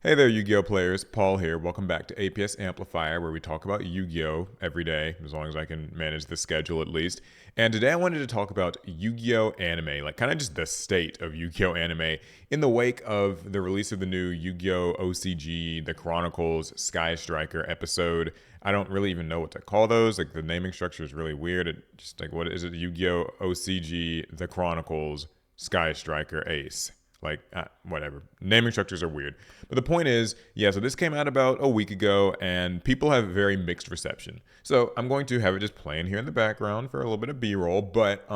Hey there, Yu-Gi-Oh players. Paul here. Welcome back to APS Amplifier, where we talk about Yu-Gi-Oh every day, as long as I can manage the schedule at least. And today I wanted to talk about Yu-Gi-Oh anime, like kind of just the state of Yu-Gi-Oh anime in the wake of the release of the new Yu-Gi-Oh OCG, the Chronicles Sky Striker episode. I don't really even know what to call those. Like the naming structure is really weird. It just like what is it? Yu-Gi-Oh OCG, the Chronicles Sky Striker Ace. Like, whatever. Naming structures are weird. But the point is, yeah, so this came out about a week ago, and people have very mixed reception. So I'm going to have it just playing here in the background for a little bit of B-roll. But,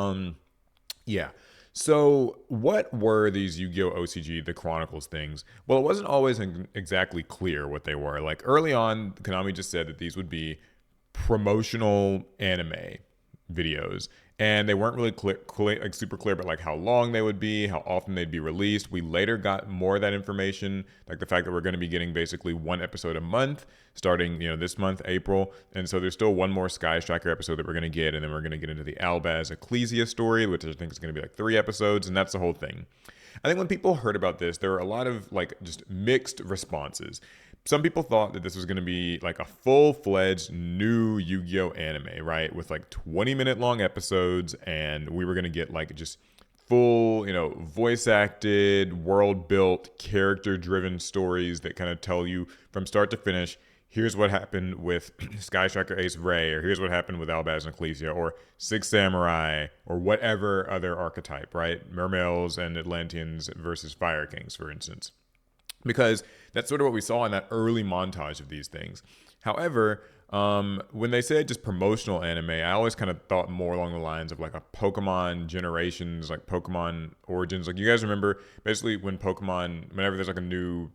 yeah. So what were these Yu-Gi-Oh! OCG, the Chronicles things? Well, it wasn't always exactly clear what they were. Like, early on, Konami just said that these would be promotional anime videos, and they weren't really like super clear about like how long they would be, how often they'd be released. We later got more of that information, like the fact that we're going to be getting basically one episode a month starting this month, April. And so there's still one more Sky Striker episode that we're going to get, and then we're going to get into the Albaz Ecclesia story, which I think is going to be like 3 episodes, and that's the whole thing. I think when people heard about this, there were a lot of like just mixed responses. Some people thought that this was going to be like a full-fledged new Yu-Gi-Oh anime, right? With like 20-minute long episodes, and we were going to get like just full, voice acted, world built, character driven stories that kind of tell you from start to finish, here's what happened with Sky Striker Ace Ray, or here's what happened with Albaz and Ecclesia, or Six Samurai, or whatever other archetype, right? Mermails and Atlanteans versus Fire Kings, for instance, because that's sort of what we saw in that early montage of these things. However, when they said just promotional anime, I always kind of thought more along the lines of like a Pokemon Generations, like Pokemon Origins. Like, you guys remember basically when Pokemon, whenever there's like a new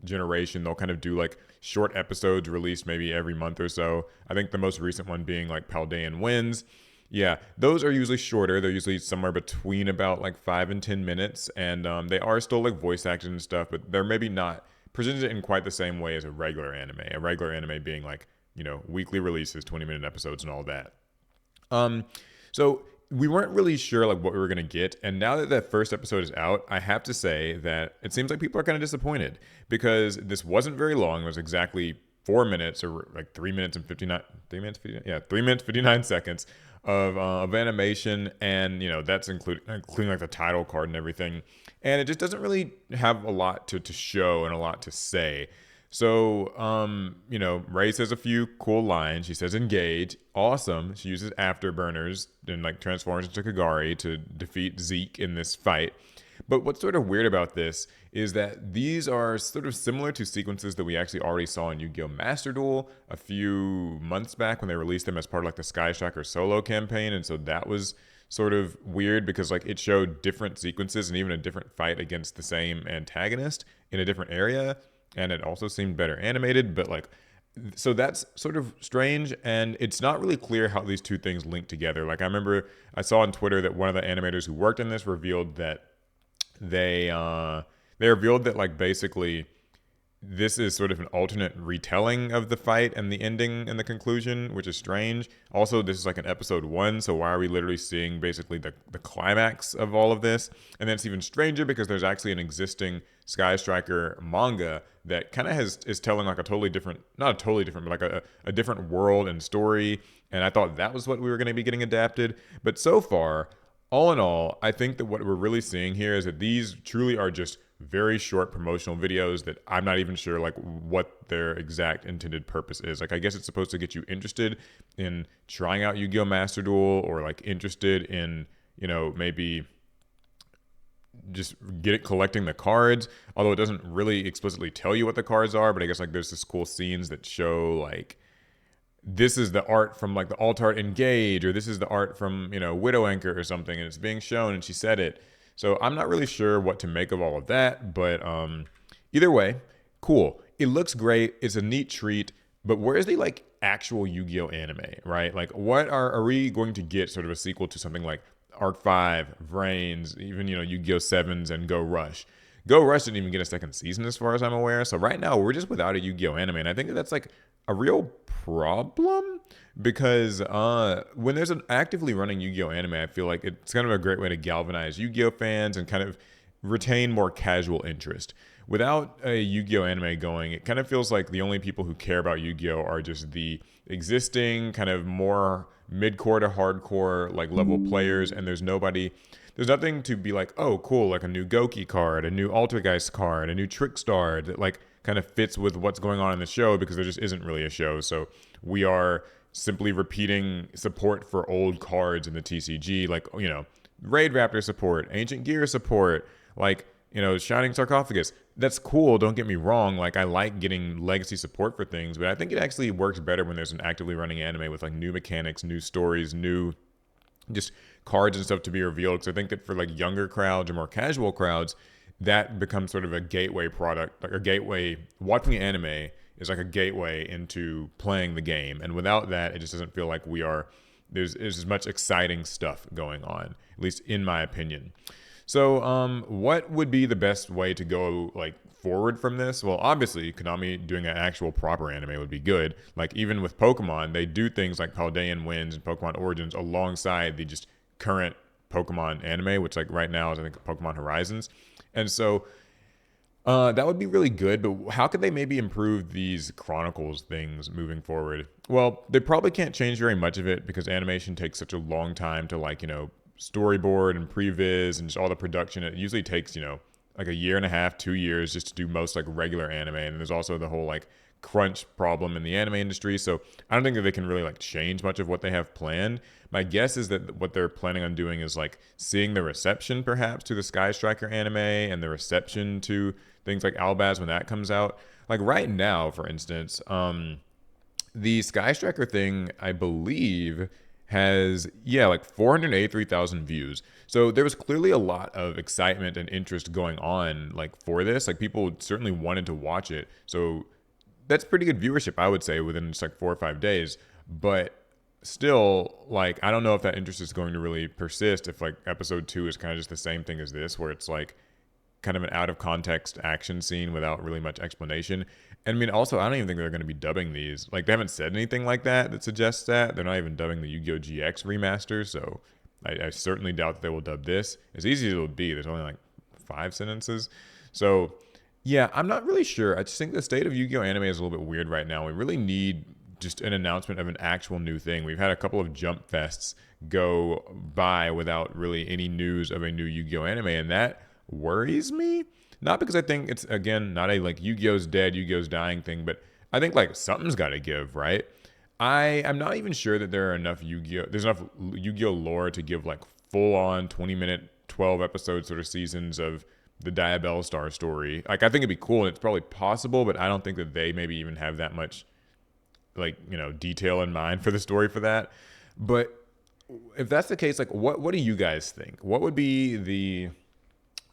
generation, they'll kind of do like short episodes released maybe every month or so. I think the most recent one being like Paldean Winds. Yeah, those are usually shorter. They're usually somewhere between about like 5 and 10 minutes, and they are still like voice acted and stuff, but they're maybe not presented in quite the same way as a regular anime. A regular anime being like weekly releases, 20-minute episodes, and all that. Um, so we weren't really sure like what we were gonna get, and now that that first episode is out, I have to say that it seems like people are kind of disappointed because this wasn't very long. It was exactly 4 minutes, or like 3 minutes and 59, 3 minutes, 59, yeah, 3 minutes 59 seconds of animation, and that's including like the title card and everything, and it just doesn't really have a lot to show and a lot to say. So, Ray says a few cool lines. She says engage, awesome. She uses afterburners and like transforms into Kagari to defeat Zeke in this fight. But what's sort of weird about this is that these are sort of similar to sequences that we actually already saw in Yu-Gi-Oh! Master Duel a few months back when they released them as part of like the Sky Striker solo campaign. And so that was sort of weird because like it showed different sequences and even a different fight against the same antagonist in a different area. And it also seemed better animated, but like, so that's sort of strange, and it's not really clear how these two things link together. Like, I remember I saw on Twitter that one of the animators who worked on this revealed that they revealed that like basically this is sort of an alternate retelling of the fight and the ending and the conclusion, which is strange. Also, this is like an episode 1, so why are we literally seeing basically the climax of all of this? And then it's even stranger because there's actually an existing Sky Striker manga that kind of is telling like a totally different, not a totally different, but like a different world and story. And I thought that was what we were going to be getting adapted. But so far, all in all, I think that what we're really seeing here is that these truly are just very short promotional videos that I'm not even sure like what their exact intended purpose is. Like, I guess it's supposed to get you interested in trying out Yu-Gi-Oh! Master Duel, or like interested in, maybe just get it collecting the cards, although it doesn't really explicitly tell you what the cards are. But I guess like there's this cool scenes that show like this is the art from like the alt art Engage, or this is the art from Widow Anchor or something, and it's being shown and she said it. So I'm not really sure what to make of all of that, but either way, cool. It looks great. It's a neat treat. But where's the like actual Yu-Gi-Oh anime, right? Like, what are we going to get sort of a sequel to something like Arc 5, Vrains, even Yu-Gi-Oh 7s and Go Rush? Go Rush didn't even get a second season as far as I'm aware. So right now we're just without a Yu-Gi-Oh anime, and I think that's like a real problem because when there's an actively running Yu-Gi-Oh anime, I feel like it's kind of a great way to galvanize Yu-Gi-Oh fans and kind of retain more casual interest. without a Yu-Gi-Oh anime going, it kind of feels like the only people who care about Yu-Gi-Oh are just the existing kind of more mid-core to hardcore like level players, and there's nothing to be like, oh cool, like a new Goki card, a new Altergeist card, a new Trickstar that like kind of fits with what's going on in the show, because there just isn't really a show. So we are simply repeating support for old cards in the TCG, like, you know, Raid Raptor support, Ancient Gear support, like, you know, Shining Sarcophagus. That's cool, don't get me wrong. Like, I like getting legacy support for things, but I think it actually works better when there's an actively running anime with like new mechanics, new stories, new just cards and stuff to be revealed. Because I think that for like younger crowds or more casual crowds, that becomes sort of a gateway product, like a gateway. Watching anime is like a gateway into playing the game, and without that, it just doesn't feel like there's as much exciting stuff going on, at least in my opinion. So, what would be the best way to go like forward from this? Well, obviously, Konami doing an actual proper anime would be good. Like even with Pokemon, they do things like Paldean Winds and Pokemon Origins alongside the just current Pokemon anime, which like right now is I think Pokemon Horizons, and so that would be really good, but how could they maybe improve these Chronicles things moving forward? Well, they probably can't change very much of it because animation takes such a long time to like, you know, storyboard and previs and just all the production. It usually takes, you know, like a year and a half, 2 years just to do most like regular anime. And there's also the whole like crunch problem in the anime industry. So I don't think that they can really like change much of what they have planned. My guess is that what they're planning on doing is like seeing the reception perhaps to the Sky Striker anime and the reception to things like Albaz when that comes out. Like right now, for instance, the Sky Striker thing, I believe, has, yeah, like 483,000 views. So there was clearly a lot of excitement and interest going on like for this. Like people certainly wanted to watch it. So that's pretty good viewership, I would say, within just like 4 or 5 days. But still, like, I don't know if that interest is going to really persist if like episode 2 is kind of just the same thing as this, where it's like kind of an out of context action scene without really much explanation. And I mean, also, I don't even think they're going to be dubbing these. Like, they haven't said anything like that suggests that. They're not even dubbing the Yu-Gi-Oh! GX remaster, so I certainly doubt that they will dub this. As easy as it would be, there's only like 5 sentences. So, yeah, I'm not really sure. I just think the state of Yu-Gi-Oh! Anime is a little bit weird right now. We really need just an announcement of an actual new thing. We've had a couple of jump fests go by without really any news of a new Yu-Gi-Oh! Anime, and that worries me. Not because I think it's, again, not a like Yu-Gi-Oh's dead, Yu-Gi-Oh's dying thing, but I think like something's got to give, right? I'm not even sure that there's enough Yu-Gi-Oh lore to give like full on 20-minute, 12 episode sort of seasons of the Diabell Star story. Like I think it'd be cool and it's probably possible, but I don't think that they maybe even have that much like, you know, detail in mind for the story for that. But if that's the case, like what do you guys think?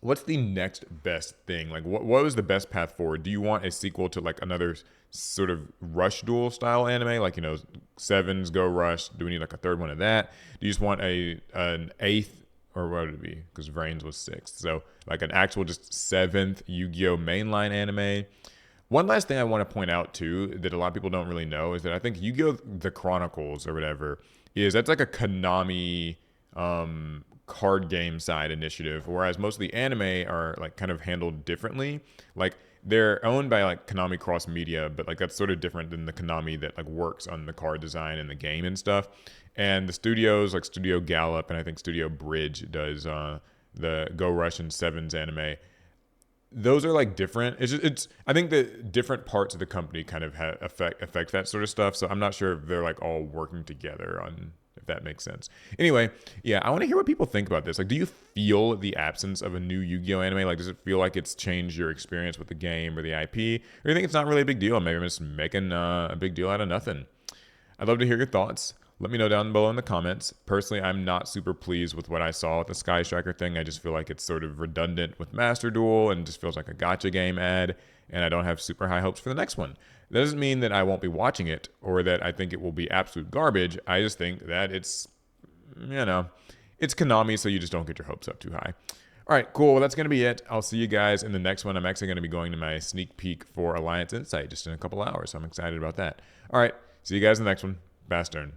What's the next best thing? Like, what was the best path forward? Do you want a sequel to like another sort of Rush Duel style anime, like, you know, Sevens Go Rush? Do we need like a third one of that? Do you just want an eighth, or what would it be? Because Vrains was sixth, so like an actual just seventh Yu-Gi-Oh mainline anime. One last thing I want to point out too that a lot of people don't really know is that I think Yu-Gi-Oh! The Chronicles or whatever that's like a Konami card game side initiative, whereas most of the anime are like kind of handled differently. Like they're owned by like Konami Cross Media, but like that's sort of different than the Konami that like works on the card design and the game and stuff. And the studios like Studio Gallop and I think Studio Bridge does the Go Rush and Sevens anime. Those are like different. It's I think that different parts of the company kind of affect that sort of stuff. So I'm not sure if they're like all working together on, if that makes sense. Anyway, yeah, I want to hear what people think about this. Like, do you feel the absence of a new Yu-Gi-Oh anime? Like, does it feel like it's changed your experience with the game or the IP? Or do you think it's not really a big deal? Maybe I'm just making a big deal out of nothing. I'd love to hear your thoughts. Let me know down below in the comments. Personally, I'm not super pleased with what I saw with the Sky Striker thing. I just feel like it's sort of redundant with Master Duel and just feels like a gacha game ad, and I don't have super high hopes for the next one. That doesn't mean that I won't be watching it or that I think it will be absolute garbage. I just think that it's, you know, it's Konami, so you just don't get your hopes up too high. All right, cool. Well, that's going to be it. I'll see you guys in the next one. I'm actually going to be going to my sneak peek for Alliance Insight just in a couple hours, so I'm excited about that. All right, see you guys in the next one. Bastern.